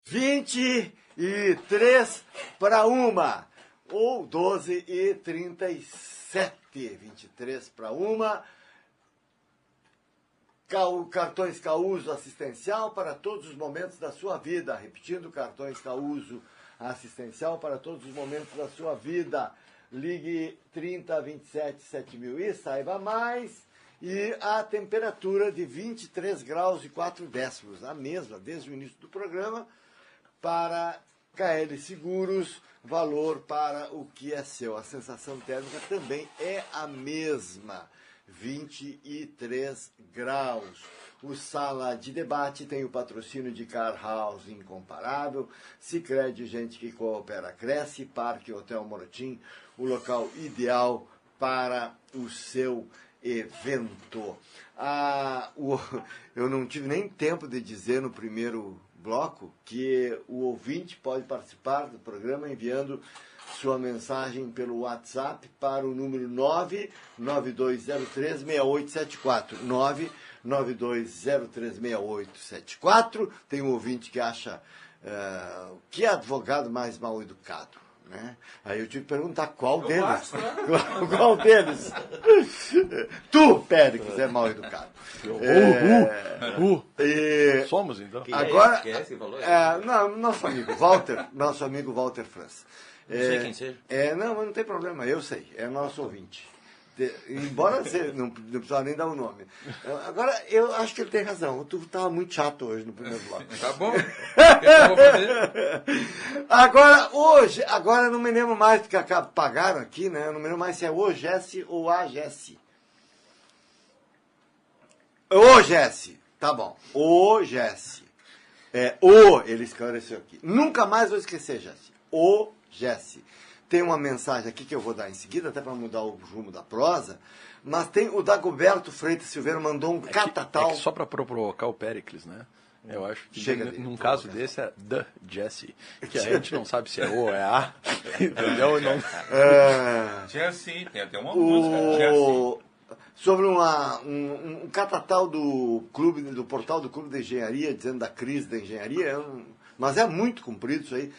23 para 1, ou 12h37, 23 para 1. Cartões Causo assistencial para todos os momentos da sua vida. Repetindo, cartões Causo assistencial para todos os momentos da sua vida. Ligue 3027 7000 e saiba mais. E a temperatura de 23 graus e 4 décimos, a mesma desde o início do programa, para KL Seguros, valor para o que é seu. A sensação térmica também é a mesma, 23 graus. O Sala de Debate tem o patrocínio de Car House Incomparável, Sicredi, gente que coopera, cresce, Parque Hotel Moratim, o local ideal para o seu evento. Eu não tive nem tempo de dizer no primeiro bloco que o ouvinte pode participar do programa enviando sua mensagem pelo WhatsApp para o número 992036874. 992036874. Tem um ouvinte que acha que é advogado mais mal educado, né? Aí eu tive que perguntar qual deles. Qual deles? Tu, Péricles, é mal educado. Somos, então. Agora, não, nosso amigo Walter França. Não sei quem seja. Não, mas não tem problema, eu sei, é nosso ouvinte. Embora você não precisava nem dar o nome. Agora, eu acho que ele tem razão. Tu estava muito chato hoje no primeiro bloco. Tá bom. O que eu vou fazer? Agora eu não me lembro mais, porque pagaram aqui, né? Eu não me lembro mais se é o Jesse ou a Jesse. O Jesse, tá bom. O Jesse. Ele esclareceu aqui. Nunca mais vou esquecer, Jesse. O Jesse. Tem uma mensagem aqui que eu vou dar em seguida, até para mudar o rumo da prosa, mas tem o Dagoberto Freitas Silveira, mandou um catatal. Só para provocar o Péricles, né? Eu acho que num caso desse é The Jesse, que a gente não sabe se é O ou é A, entendeu? Não... Jesse, tem até uma música, Jesse. Sobre um catatal do portal do Clube de Engenharia, dizendo da crise da engenharia, mas é muito comprido isso aí.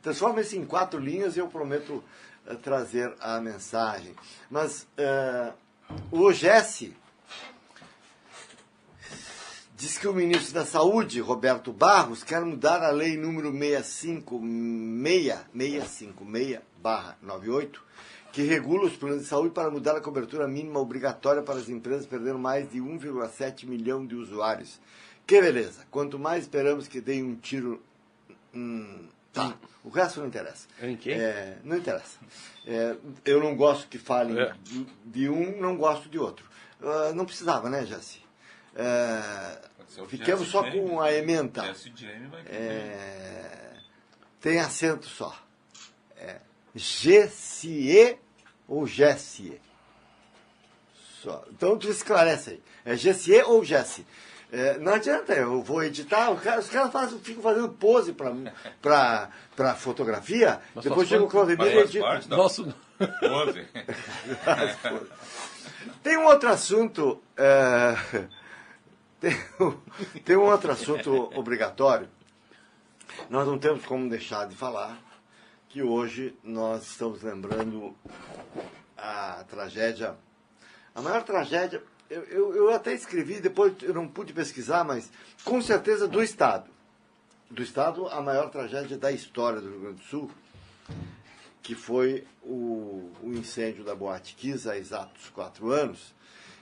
Transforma isso em 4 linhas e eu prometo trazer a mensagem. Mas o Jesse diz que o ministro da Saúde, Roberto Barros, quer mudar a lei número 656/98, que regula os planos de saúde para mudar a cobertura mínima obrigatória para as empresas perdendo mais de 1,7 milhão de usuários. Que beleza. Quanto mais esperamos que deem um tiro... Tá. O resto não interessa. Em quem? Não interessa. Eu não gosto que falem de um, não gosto de outro. Não precisava, né, Jesse? Fiquemos só com a ementa. Tem acento só. Gessie ou Jessie? Só. Então tu esclarece aí. É Gessie ou Jessie? Não adianta, eu vou editar, os caras ficam fazendo pose para fotografia, mas depois chega o Claudemir e edita. Nosso pose. Tem um outro assunto, tem um outro assunto obrigatório, nós não temos como deixar de falar, que hoje nós estamos lembrando a tragédia, a maior tragédia. Eu até escrevi, depois eu não pude pesquisar, mas com certeza do Estado. Do Estado, a maior tragédia da história do Rio Grande do Sul, que foi o incêndio da Boate Kiss há exatos 4 anos,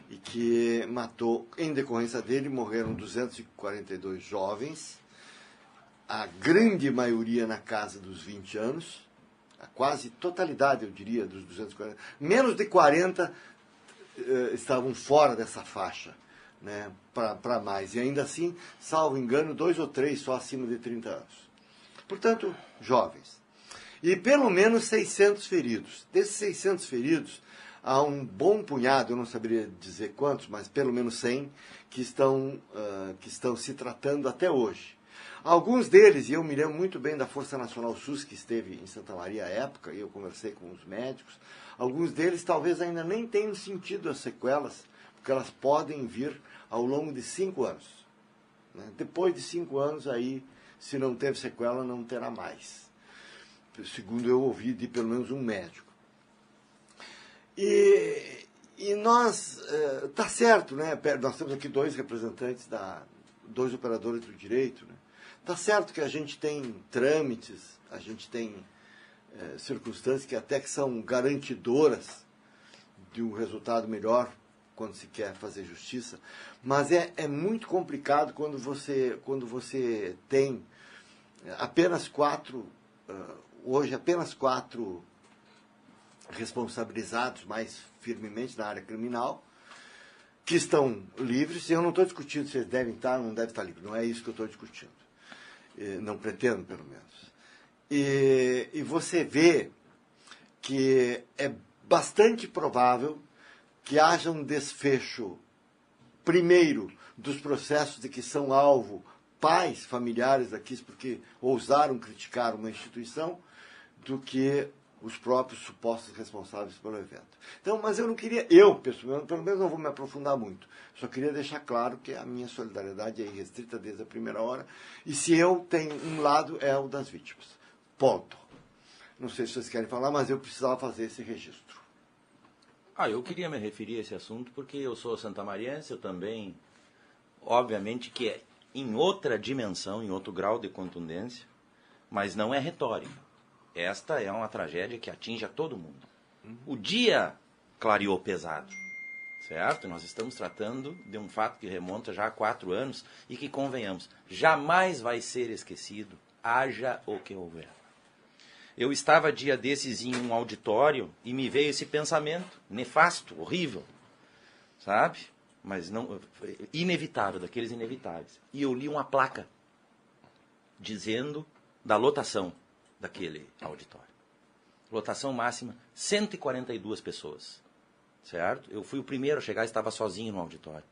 e que matou, em decorrência dele, morreram 242 jovens, a grande maioria na casa dos 20 anos, a quase totalidade, eu diria, dos 240, menos de 40 estavam fora dessa faixa, né, para mais. E ainda assim, salvo engano, 2 ou 3 só acima de 30 anos. Portanto, jovens. E pelo menos 600 feridos. Desses 600 feridos, há um bom punhado, eu não saberia dizer quantos, mas pelo menos 100, que estão se tratando até hoje. Alguns deles, e eu me lembro muito bem da Força Nacional SUS, que esteve em Santa Maria à época, e eu conversei com os médicos, alguns deles talvez ainda nem tenham sentido as sequelas, porque elas podem vir ao longo de 5 anos. Né? Depois de 5 anos, aí Se não teve sequela, não terá mais. Segundo eu ouvi de pelo menos um médico. E nós, tá certo, né? Nós temos aqui dois representantes, dois operadores do direito, né? Tá certo que a gente tem trâmites, a gente tem circunstâncias que até que são garantidoras de um resultado melhor quando se quer fazer justiça, mas é muito complicado quando você tem apenas quatro responsabilizados mais firmemente na área criminal, que estão livres. Eu não estou discutindo se eles devem estar ou não devem estar livres, não é isso que eu estou discutindo. Não pretendo, pelo menos. E você vê que é bastante provável que haja um desfecho, primeiro, dos processos de que são alvo pais, familiares daqui, porque ousaram criticar uma instituição, do que os próprios supostos responsáveis pelo evento. Então, mas eu não queria, pessoalmente, pelo menos não vou me aprofundar muito, só queria deixar claro que a minha solidariedade é irrestrita desde a primeira hora, e se eu tenho um lado, é o das vítimas. Ponto. Não sei se vocês querem falar, mas eu precisava fazer esse registro. Eu queria me referir a esse assunto porque eu sou santamariense, eu também, obviamente que é em outra dimensão, em outro grau de contundência, mas não é retórica. Esta é uma tragédia que atinge a todo mundo. O dia clareou pesado, certo? Nós estamos tratando de um fato que remonta já a 4 anos e que, convenhamos, jamais vai ser esquecido, haja o que houver. Eu estava dia desses em um auditório e me veio esse pensamento nefasto, horrível, sabe? Mas não inevitável, daqueles inevitáveis. E eu li uma placa dizendo da lotação daquele auditório. Lotação máxima, 142 pessoas, certo? Eu fui o primeiro a chegar, estava sozinho no auditório.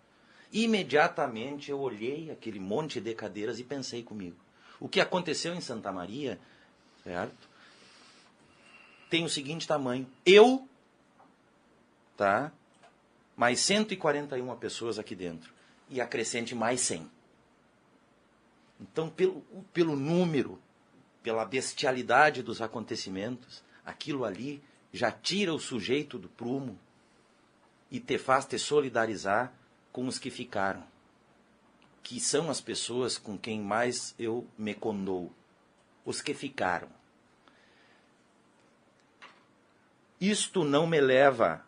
Imediatamente eu olhei aquele monte de cadeiras e pensei comigo, o que aconteceu em Santa Maria, certo? Tem o seguinte tamanho, mais 141 pessoas aqui dentro, e acrescente mais 100. Então, pelo número, pela bestialidade dos acontecimentos, aquilo ali já tira o sujeito do prumo e te faz te solidarizar com os que ficaram, que são as pessoas com quem mais eu me condoo, os que ficaram. Isto não me leva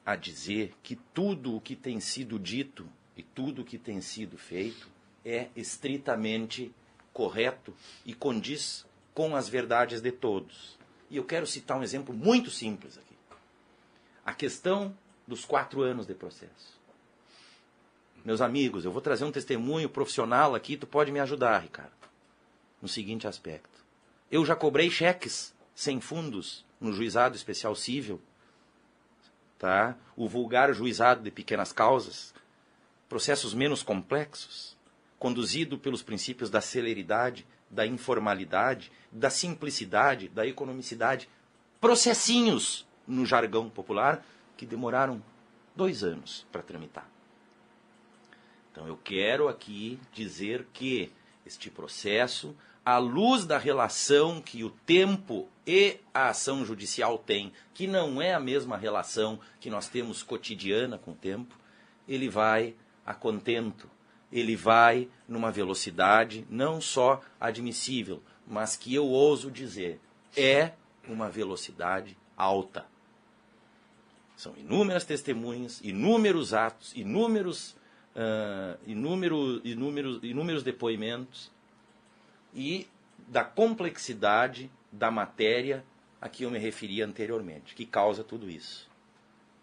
a dizer que tudo o que tem sido dito e tudo o que tem sido feito é estritamente correto e condiz com as verdades de todos. E eu quero citar um exemplo muito simples aqui. A questão dos 4 anos de processo. Meus amigos, eu vou trazer um testemunho profissional aqui, tu pode me ajudar, Ricardo, no seguinte aspecto. Eu já cobrei cheques sem fundos no Juizado Especial Cível, o vulgar juizado de pequenas causas, processos menos complexos, conduzido pelos princípios da celeridade, da informalidade, da simplicidade, da economicidade, processinhos, no jargão popular, que demoraram 2 anos para tramitar. Então eu quero aqui dizer que este processo, à luz da relação que o tempo e a ação judicial têm, que não é a mesma relação que nós temos cotidiana com o tempo, ele vai a contento, ele vai numa velocidade não só admissível, mas que eu ouso dizer, é uma velocidade alta. São inúmeras testemunhas, inúmeros atos, inúmeros depoimentos, e da complexidade da matéria a que eu me referi anteriormente, que causa tudo isso.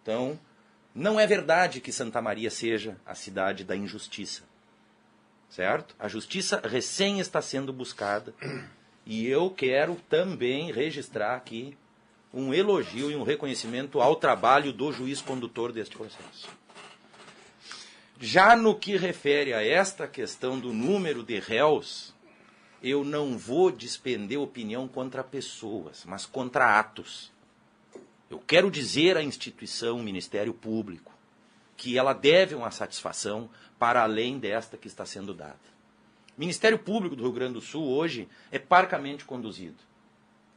Então, não é verdade que Santa Maria seja a cidade da injustiça, certo? A justiça recém está sendo buscada, e eu quero também registrar aqui um elogio e um reconhecimento ao trabalho do juiz condutor deste processo. Já no que refere a esta questão do número de réus, eu não vou despender opinião contra pessoas, mas contra atos. Eu quero dizer à instituição, Ministério Público, que ela deve uma satisfação para além desta que está sendo dada. O Ministério Público do Rio Grande do Sul hoje é parcamente conduzido.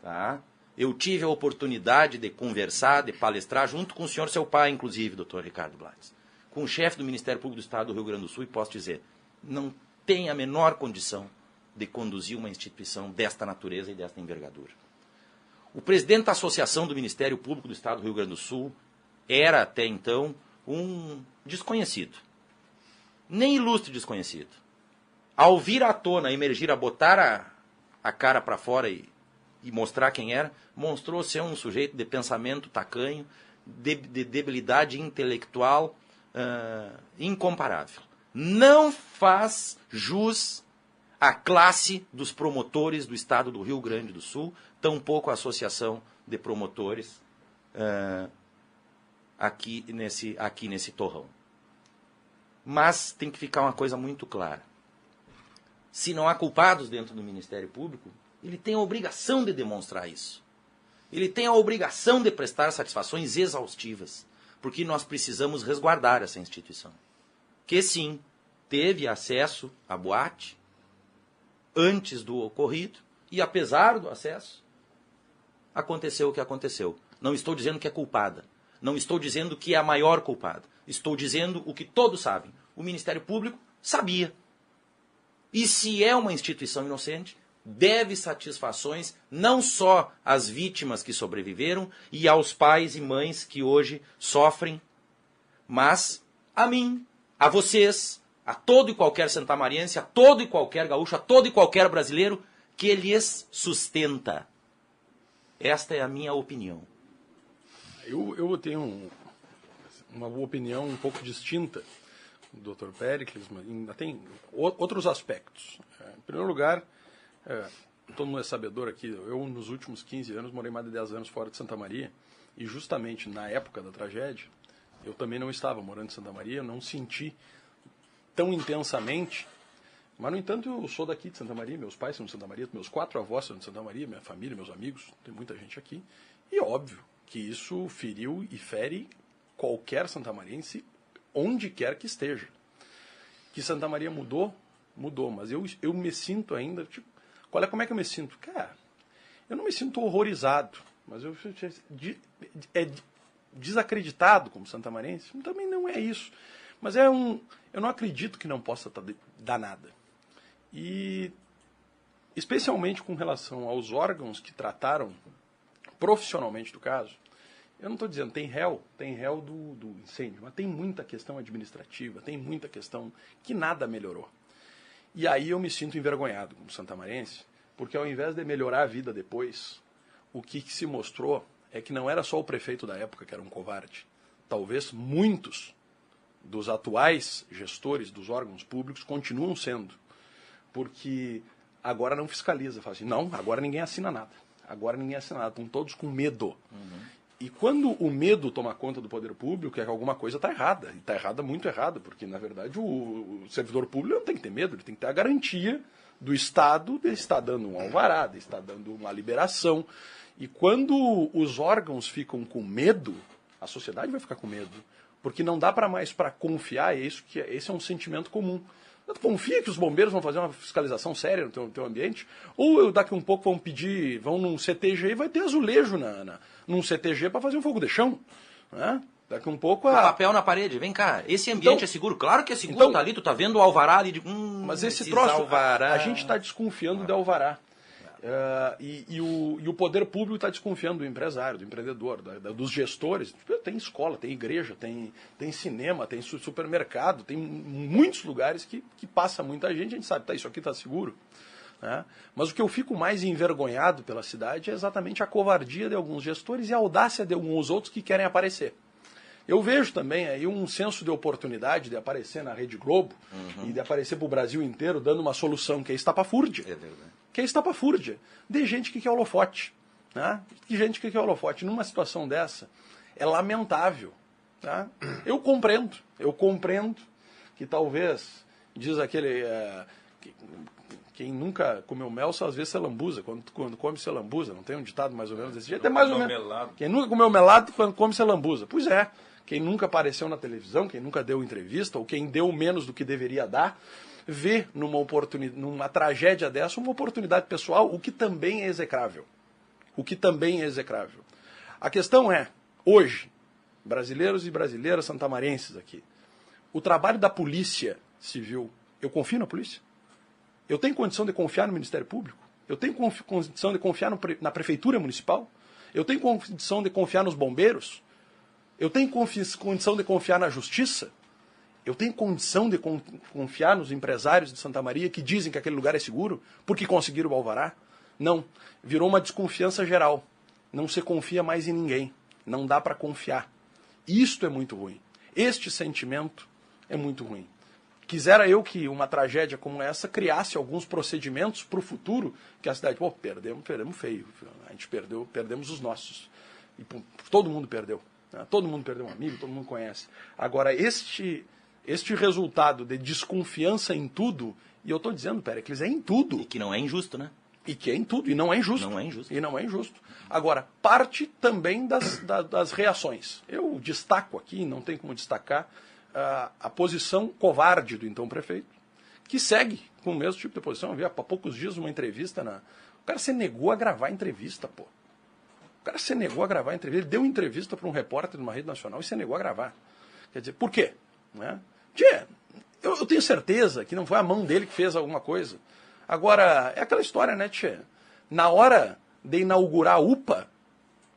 Tá? Eu tive a oportunidade de conversar, de palestrar, junto com o senhor, seu pai, inclusive, doutor Ricardo Blades, com o chefe do Ministério Público do Estado do Rio Grande do Sul, e posso dizer, não tem a menor condição de conduzir uma instituição desta natureza e desta envergadura. O presidente da Associação do Ministério Público do Estado do Rio Grande do Sul era, até então, um desconhecido. Nem ilustre desconhecido. Ao vir à tona, emergir, a botar a cara para fora e mostrar quem era, mostrou ser um sujeito de pensamento tacanho, de debilidade intelectual incomparável. Não faz jus à classe dos promotores do Estado do Rio Grande do Sul, tampouco a Associação de Promotores aqui nesse torrão. Mas tem que ficar uma coisa muito clara. Se não há culpados dentro do Ministério Público, ele tem a obrigação de demonstrar isso. Ele tem a obrigação de prestar satisfações exaustivas, porque nós precisamos resguardar essa instituição. Que sim, teve acesso à boate antes do ocorrido, e apesar do acesso, aconteceu o que aconteceu. Não estou dizendo que é culpada. Não estou dizendo que é a maior culpada. Estou dizendo o que todos sabem. O Ministério Público sabia. E se é uma instituição inocente, deve satisfações não só às vítimas que sobreviveram e aos pais e mães que hoje sofrem, mas a mim, a vocês, a todo e qualquer santamariense, a todo e qualquer gaúcho, a todo e qualquer brasileiro que lhes sustenta. Esta é a minha opinião. Eu tenho uma opinião um pouco distinta do Dr. Péricles, mas ainda tem outros aspectos. Em primeiro lugar, todo mundo é sabedor aqui, eu nos últimos 15 anos morei mais de 10 anos fora de Santa Maria, e justamente na época da tragédia, eu também não estava morando em Santa Maria, não senti tão intensamente, mas no entanto eu sou daqui de Santa Maria, meus pais são de Santa Maria, meus 4 avós são de Santa Maria, minha família, meus amigos, tem muita gente aqui, e óbvio que isso feriu e fere qualquer santamariense, onde quer que esteja. Que Santa Maria mudou, mas eu me sinto ainda, tipo, como é que eu me sinto? Cara, eu não me sinto horrorizado, mas eu desacreditado como santamariense, também não é isso. Mas eu não acredito que não possa dar nada. E especialmente com relação aos órgãos que trataram profissionalmente do caso, eu não estou dizendo, tem réu do incêndio, mas tem muita questão administrativa, tem muita questão que nada melhorou. E aí eu me sinto envergonhado como santamarense, porque ao invés de melhorar a vida depois, o que se mostrou é que não era só o prefeito da época que era um covarde. Talvez muitos dos atuais gestores dos órgãos públicos continuam sendo, porque agora não fiscaliza, fala assim, não, agora ninguém assina nada. Estão todos com medo. E quando o medo toma conta do poder público, é que alguma coisa está errada. E está errada, muito errada, porque, na verdade, o servidor público não tem que ter medo, ele tem que ter a garantia do Estado de estar dando um alvará, de estar dando uma liberação. E quando os órgãos ficam com medo, a sociedade vai ficar com medo. Porque não dá mais para confiar, esse é um sentimento comum. Tu confia que os bombeiros vão fazer uma fiscalização séria no teu ambiente? Ou daqui um pouco vão num CTG e vai ter azulejo num CTG para fazer um fogo de chão? Né? Daqui um pouco... Papel na parede, vem cá, esse ambiente é seguro? Claro que é seguro, tá ali, tu tá vendo o alvará ali de... mas esse troço, alvará... a gente está desconfiando de alvará. E o poder público está desconfiando do empresário, do empreendedor, dos gestores. Tem escola, tem igreja, tem cinema, tem supermercado, tem muitos lugares que passa muita gente, a gente sabe, isso aqui está seguro. Né? Mas o que eu fico mais envergonhado pela cidade é exatamente a covardia de alguns gestores e a audácia de alguns outros que querem aparecer. Eu vejo também aí um senso de oportunidade de aparecer na Rede Globo e de aparecer para o Brasil inteiro dando uma solução que é estapafúrdia. É verdade. Que é estapafúrdia. De gente que quer holofote. Né? De gente que quer holofote. Numa situação dessa, é lamentável. Tá? Eu compreendo que talvez, diz aquele... quem nunca comeu mel só às vezes se lambuza. Quando come se lambuza. Não tem um ditado mais ou menos desse jeito? É mais ou menos. Melado. Quem nunca comeu melado quando come se lambuza. Pois é. Quem nunca apareceu na televisão, quem nunca deu entrevista, ou quem deu menos do que deveria dar, vê numa tragédia dessa uma oportunidade pessoal, o que também é execrável. A questão é, hoje, brasileiros e brasileiras santamarenses aqui, o trabalho da polícia civil, eu confio na polícia? Eu tenho condição de confiar no Ministério Público? Eu tenho condição de confiar na Prefeitura Municipal? Eu tenho condição de confiar nos bombeiros? Eu tenho condição de confiar na Justiça? Eu tenho condição de confiar nos empresários de Santa Maria que dizem que aquele lugar é seguro porque conseguiram o alvará? Não. Virou uma desconfiança geral. Não se confia mais em ninguém. Não dá para confiar. Isto é muito ruim. Este sentimento é muito ruim. Quisera eu que uma tragédia como essa criasse alguns procedimentos para o futuro, que a cidade, perdemos feio. A gente perdemos os nossos. E todo mundo perdeu. Né? Todo mundo perdeu um amigo, todo mundo conhece. Agora, este resultado de desconfiança em tudo, e eu estou dizendo, Péricles, é em tudo. E que não é injusto, né? E que é em tudo, e não é injusto. Não é injusto. E não é injusto. Agora, parte também das reações. Eu destaco aqui, não tem como destacar, a posição covarde do então prefeito, que segue com o mesmo tipo de posição. Eu vi há poucos dias uma entrevista, o cara se negou a gravar a entrevista, pô. O cara se negou a gravar a entrevista. Ele deu entrevista para um repórter de uma rede nacional e se negou a gravar. Quer dizer, por quê? Né? Eu tenho certeza que não foi a mão dele que fez alguma coisa. Agora, é aquela história, né, tchê? Na hora de inaugurar a UPA,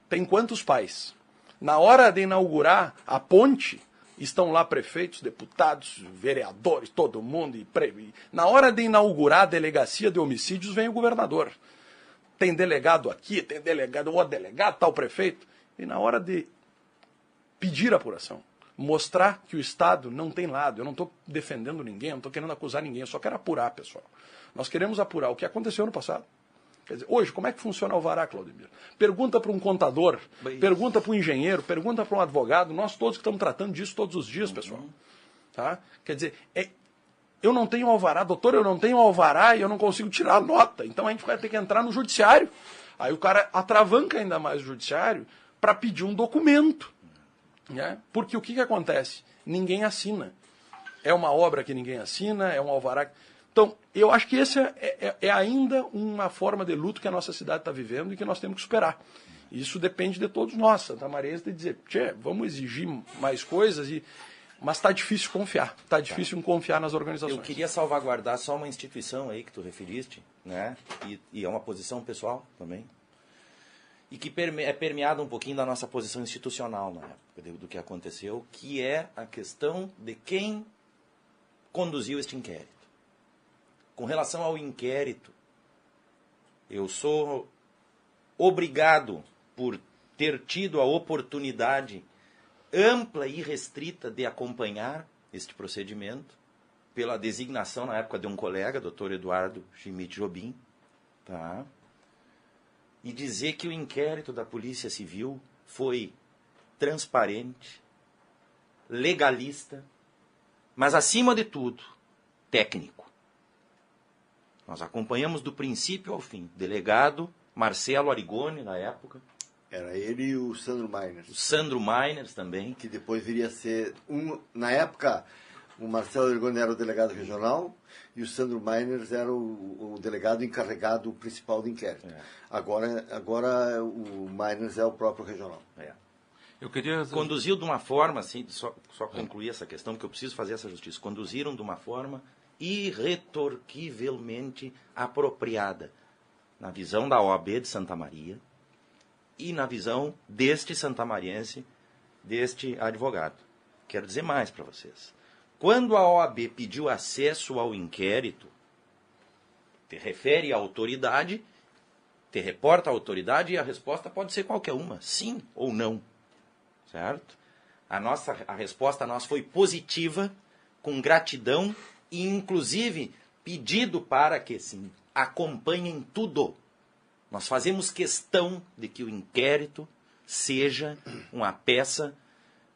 tem quantos pais? Na hora de inaugurar a ponte, estão lá prefeitos, deputados, vereadores, todo mundo. Na hora de inaugurar a delegacia de homicídios, vem o governador. Tem delegado aqui, tem delegado, tal prefeito. E na hora de pedir apuração, mostrar que o Estado não tem lado, eu não estou defendendo ninguém, eu não estou querendo acusar ninguém, eu só quero apurar, pessoal. Nós queremos apurar o que aconteceu no passado. Quer dizer, hoje, como é que funciona o alvará, Claudemir? Pergunta para um contador, pergunta para um engenheiro, pergunta para um advogado, nós todos que estamos tratando disso todos os dias, pessoal. Tá? Quer dizer, eu não tenho alvará, doutor, eu não tenho alvará e eu não consigo tirar a nota. Então a gente vai ter que entrar no judiciário. Aí o cara atravanca ainda mais o judiciário para pedir um documento. Né? Porque o que acontece? Ninguém assina. É uma obra que ninguém assina, é um alvará. Então, eu acho que essa é ainda uma forma de luto que a nossa cidade está vivendo e que nós temos que superar. Isso depende de todos nós, santamarenses, de dizer, vamos exigir mais coisas, mas está difícil confiar. Está difícil confiar nas organizações. Eu queria salvaguardar só uma instituição aí que tu referiste, né? E é uma posição pessoal também, e que é permeada um pouquinho da nossa posição institucional na época do que aconteceu, que é a questão de quem conduziu este inquérito. Com relação ao inquérito, eu sou obrigado, por ter tido a oportunidade ampla e restrita de acompanhar este procedimento, pela designação na época de um colega, Dr. Eduardo Schmidt Jobim, tá? E dizer que o inquérito da Polícia Civil foi transparente, legalista, mas, acima de tudo, técnico. Nós acompanhamos do princípio ao fim. Delegado Marcelo Arigoni, na época. Era ele e o Sandro Meiners. O Sandro Meiners também. Que depois viria a ser na época, o Marcelo Arigoni era o delegado regional e o Sandro Meiners era o delegado encarregado principal do inquérito. É. Agora o Meiners é o próprio regional. É. Eu queria... Conduziu de uma forma, assim, só concluir essa questão, porque eu preciso fazer essa justiça. Conduziram de uma forma irretorquivelmente apropriada, na visão da OAB de Santa Maria e na visão deste santamariense, deste advogado. Quero dizer mais para vocês. Quando a OAB pediu acesso ao inquérito, te refere à autoridade, te reporta à autoridade e a resposta pode ser qualquer uma, sim ou não. Certo? A resposta nossa foi positiva, com gratidão e, inclusive, pedido para que, sim, acompanhem tudo. Nós fazemos questão de que o inquérito seja uma peça,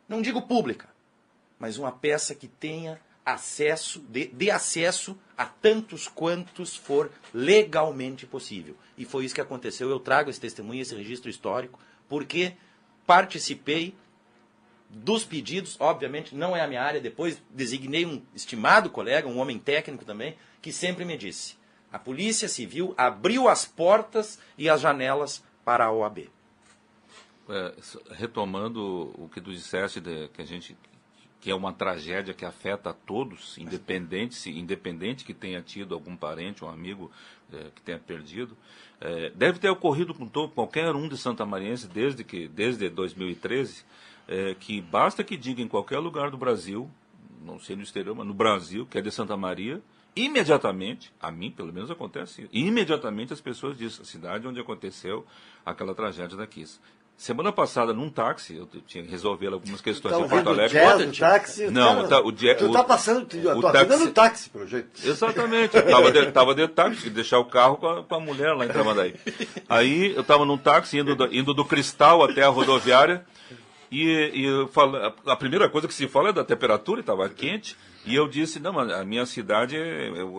não digo pública, mas uma peça que tenha acesso, dê acesso a tantos quantos for legalmente possível. E foi isso que aconteceu. Eu trago esse testemunho, esse registro histórico, porque participei dos pedidos, obviamente não é a minha área, depois designei um estimado colega, um homem técnico também, que sempre me disse, a Polícia Civil abriu as portas e as janelas para a OAB. Retomando o que tu disseste, que é uma tragédia que afeta a todos, independente que tenha tido algum parente, um amigo que tenha perdido, deve ter ocorrido com qualquer um de santamariense desde 2013, que basta que diga em qualquer lugar do Brasil, não sei no exterior, mas no Brasil, que é de Santa Maria, imediatamente, a mim pelo menos acontece isso, imediatamente as pessoas dizem a cidade onde aconteceu aquela tragédia da Kiss. Semana passada, num táxi, eu tinha que resolver algumas questões em Porto Alegre. O táxi, não, tu tá passando a tua vida no táxi, pelo jeito. Exatamente, eu estava de táxi, tinha que deixar o carro com a mulher lá em Tramandaí. Aí eu estava num táxi, indo do Cristal até a rodoviária, e eu falo, a primeira coisa que se fala é da temperatura, estava quente, e eu disse, não, mas a minha cidade,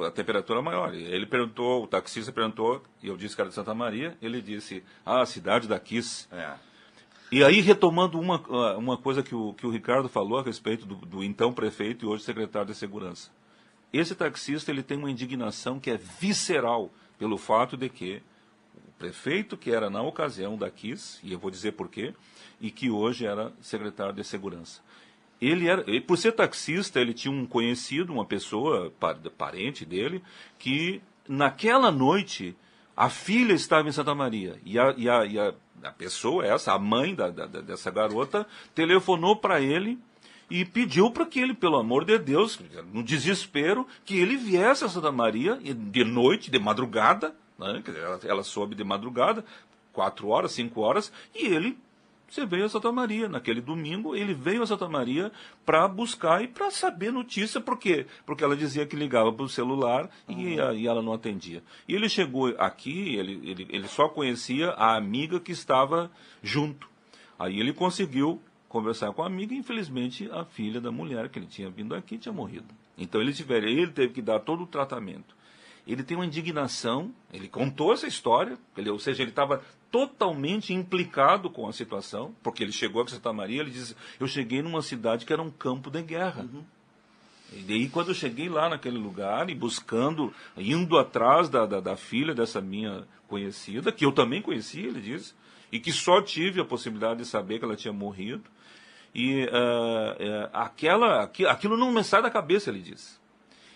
a temperatura é maior. Ele perguntou, o taxista perguntou, e eu disse que era de Santa Maria, ele disse, a cidade da Kiss. E aí, retomando uma coisa que o Ricardo falou a respeito do então prefeito e hoje secretário de Segurança. Esse taxista ele tem uma indignação que é visceral pelo fato de que o prefeito, que era na ocasião da Kiss, e eu vou dizer por quê, e que hoje era secretário de Segurança. Por ser taxista, ele tinha um conhecido, uma pessoa, parente dele, que naquela noite a filha estava em Santa Maria. E a pessoa, a mãe dessa garota, telefonou para ele e pediu para que ele, pelo amor de Deus, no desespero, que ele viesse a Santa Maria de noite, de madrugada, né? Ela soube de madrugada, 4 horas, 5 horas, e ele... Você veio a Santa Maria, naquele domingo, ele veio a Santa Maria para buscar e para saber notícia. Por quê? Porque ela dizia que ligava para o celular e ela não atendia. E ele chegou aqui, ele só conhecia a amiga que estava junto. Aí ele conseguiu conversar com a amiga e, infelizmente, a filha da mulher que ele tinha vindo aqui tinha morrido. Então ele teve que dar todo o tratamento. Ele tem uma indignação, ele contou essa história, ou seja, ele estava totalmente implicado com a situação, porque ele chegou a Santa Maria, ele disse, eu cheguei numa cidade que era um campo de guerra. E daí, quando eu cheguei lá naquele lugar, e buscando, indo atrás da filha dessa minha conhecida, que eu também conhecia, ele disse, e que só tive a possibilidade de saber que ela tinha morrido, e aquilo não me sai da cabeça, ele disse.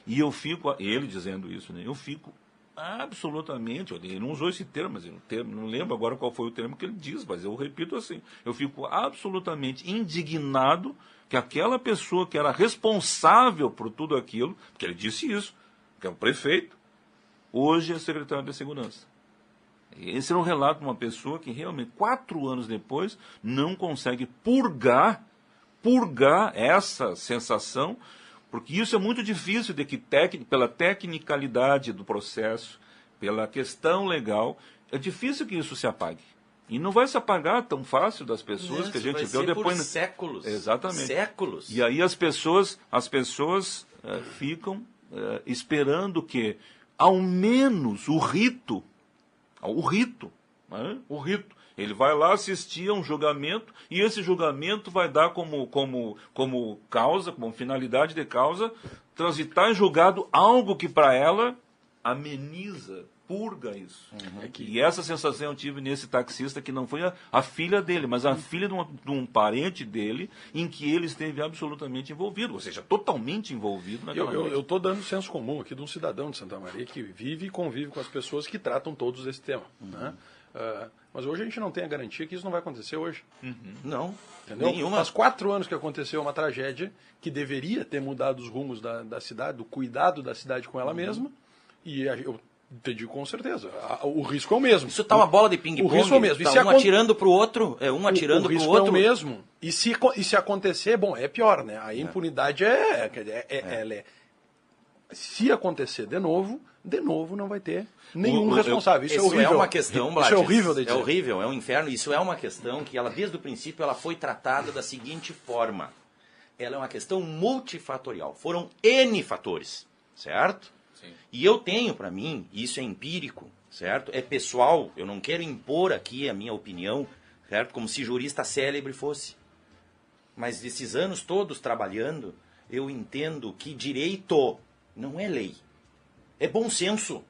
E eu fico, ele dizendo isso, né? Eu fico absolutamente, ele não usou esse termo, mas não lembro agora qual foi o termo que ele diz, mas eu repito assim, eu fico absolutamente indignado que aquela pessoa que era responsável por tudo aquilo, porque ele disse isso, que é o prefeito, hoje é secretário de Segurança. Esse é um relato de uma pessoa que realmente, 4 anos depois, não consegue purgar essa sensação. Porque isso é muito difícil de que, pela tecnicalidade do processo, pela questão legal, é difícil que isso se apague. E não vai se apagar tão fácil das pessoas que a gente vê depois. Por séculos. Exatamente. Séculos. E aí as pessoas ficam esperando que, ao menos, o rito, ele vai lá assistir a um julgamento e esse julgamento vai dar como causa, como finalidade de causa, transitar em julgado algo que para ela ameniza, purga isso. E essa sensação eu tive nesse taxista, que não foi a filha dele, mas a filha de um parente dele, em que ele esteve absolutamente envolvido, ou seja, totalmente envolvido naquela noite. Eu estou dando senso comum aqui de um cidadão de Santa Maria que vive e convive com as pessoas que tratam todos esse tema. Né? Mas hoje a gente não tem a garantia que isso não vai acontecer hoje. Não, entendeu? nenhuma. Faz 4 anos que aconteceu uma tragédia que deveria ter mudado os rumos da cidade, do cuidado da cidade com ela mesma, e eu te digo com certeza, o risco é o mesmo. Isso está uma bola de ping-pong. O risco é o mesmo. Tá atirando para o outro, um atirando para o outro. O risco é o mesmo. E se acontecer, bom, é pior, né? A impunidade se acontecer de novo não vai ter nenhum responsável. Isso é horrível. É uma questão, Blattes, isso é horrível de dizer. É horrível, é um inferno. Isso é uma questão que ela, desde o princípio, ela foi tratada da seguinte forma. Ela é uma questão multifatorial. Foram N fatores, certo? Sim. E eu tenho para mim, isso é empírico, certo? É pessoal, eu não quero impor aqui a minha opinião, certo? Como se jurista célebre fosse. mas desses anos todos trabalhando, eu entendo que direito não é lei. É bom senso.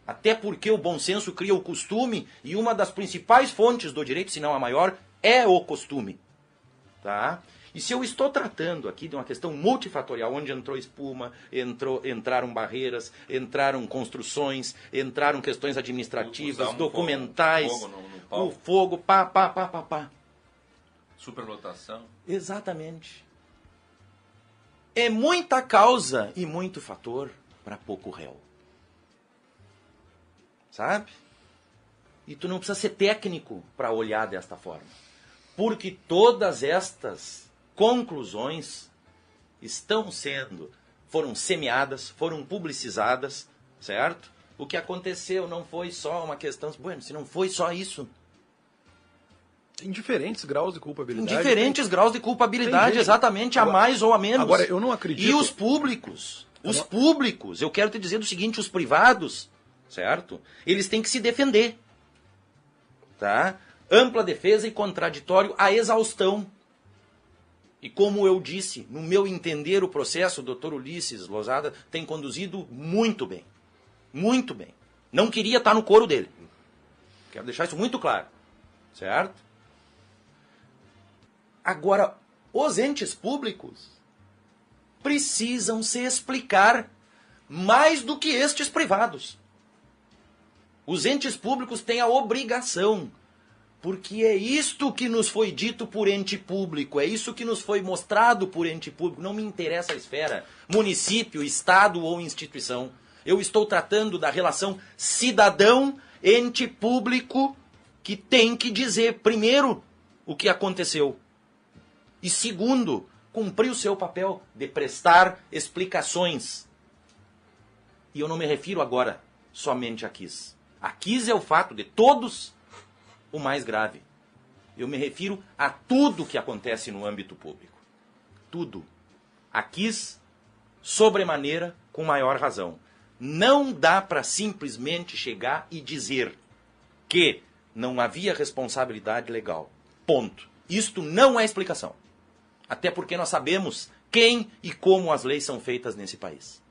Até porque o bom senso cria o costume, e uma das principais fontes do direito, se não a maior, é o costume. Tá? E se eu estou tratando aqui de uma questão multifatorial, onde entrou espuma, entraram barreiras, entraram construções, entraram questões administrativas, documentais, o fogo, pá. Superlotação. Exatamente. É muita causa e muito fator para pouco réu. Sabe? E tu não precisa ser técnico para olhar desta forma. Porque todas estas conclusões foram semeadas, foram publicizadas, certo? O que aconteceu não foi só uma questão... Bueno, se não foi só isso... Em diferentes graus de culpabilidade. Em diferentes graus de culpabilidade, exatamente, agora, a mais ou a menos. Agora, eu não acredito... E os públicos, eu quero te dizer o seguinte, os privados, certo? Eles têm que se defender, tá? Ampla defesa e contraditório à exaustão. E como eu disse, no meu entender, o processo, o doutor Ulisses Losada tem conduzido muito bem. Muito bem. Não queria estar no coro dele. Quero deixar isso muito claro, certo? Agora, os entes públicos precisam se explicar mais do que estes privados. Os entes públicos têm a obrigação, porque é isto que nos foi dito por ente público, é isso que nos foi mostrado por ente público. Não me interessa a esfera, município, estado ou instituição. Eu estou tratando da relação cidadão-ente público, que tem que dizer, primeiro, o que aconteceu. E segundo, cumprir o seu papel de prestar explicações. E eu não me refiro agora somente a quis. A quis é o fato de todos o mais grave. Eu me refiro a tudo que acontece no âmbito público. Tudo. A quis, sobremaneira, com maior razão. Não dá para simplesmente chegar e dizer que não havia responsabilidade legal. Ponto. Isto não é explicação. Até porque nós sabemos quem e como as leis são feitas nesse país.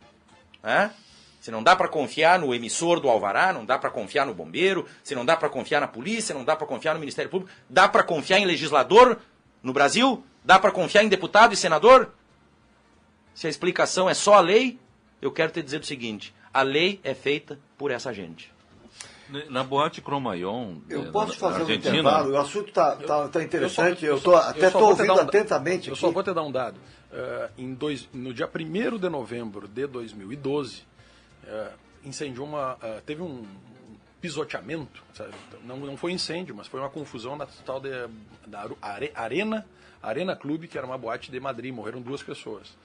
Se não dá para confiar no emissor do alvará, não dá para confiar no bombeiro, se não dá para confiar na polícia, não dá para confiar no Ministério Público, dá para confiar em legislador no Brasil? Dá para confiar em deputado e senador? Se a explicação é só a lei, eu quero te dizer o seguinte, a lei é feita por essa gente. Na boate Cromaion, eu posso fazer Argentina, um intervalo? O assunto está interessante, eu estou ouvindo atentamente. Eu só vou te dar um dado. No dia 1º de novembro de 2012, teve um pisoteamento, sabe? Não foi incêndio, mas foi uma confusão na tal da Arena Clube, que era uma boate de Madrid, morreram 2 pessoas.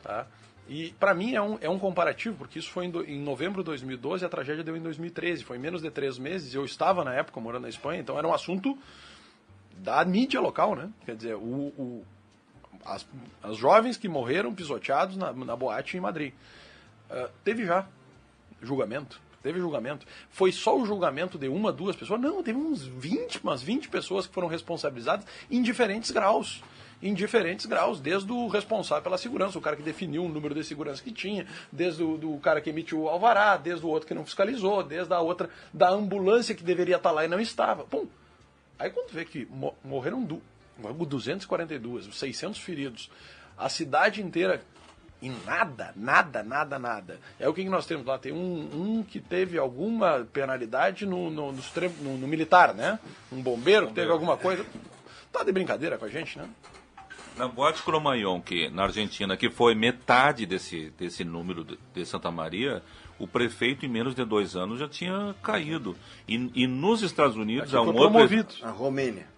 Tá? E para mim é um comparativo, porque isso foi em novembro de 2012 e a tragédia deu em 2013, foi em menos de 3 meses, eu estava na época morando na Espanha, então era um assunto da mídia local, né? Quer dizer, as jovens que morreram pisoteados na boate em Madrid. Teve já julgamento. Foi só o julgamento de 1, 2 pessoas? Não, teve umas 20 pessoas que foram responsabilizadas em diferentes graus. Desde o responsável pela segurança, o cara que definiu o número de segurança que tinha, desde o cara que emitiu o alvará, desde o outro que não fiscalizou, desde a outra, da ambulância que deveria estar lá e não estava. Pum! Aí quando vê que morreram 242, 600 feridos, a cidade inteira... E nada. É o que nós temos lá. Tem um que teve alguma penalidade no militar, né? Um bombeiro que teve alguma coisa. Tá de brincadeira com a gente, né? Na boate Cromaion, na Argentina, que foi metade desse número de Santa Maria, o prefeito, em menos de 2 anos, já tinha caído. E nos Estados Unidos há um outro... promovido. Na Romênia.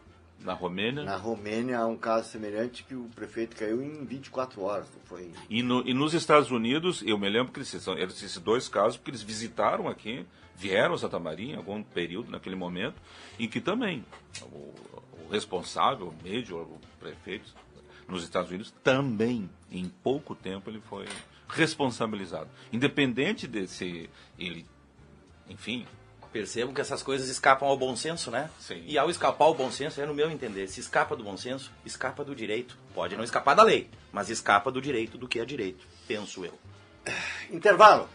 Na Romênia? Na Romênia há um caso semelhante que o prefeito caiu em 24 horas. Não foi... E nos Estados Unidos, eu me lembro que eram esses 2 casos, porque eles visitaram aqui, vieram a Santa Maria em algum período, naquele momento, em que também o responsável, o major, o prefeito, nos Estados Unidos, também, em pouco tempo, ele foi responsabilizado. Independente de se ele, enfim, Percebam que essas coisas escapam ao bom senso, né? Sim. E ao escapar ao bom senso, no meu entender, se escapa do bom senso, escapa do direito. Pode não escapar da lei, mas escapa do direito do que é direito, penso eu. Intervalo.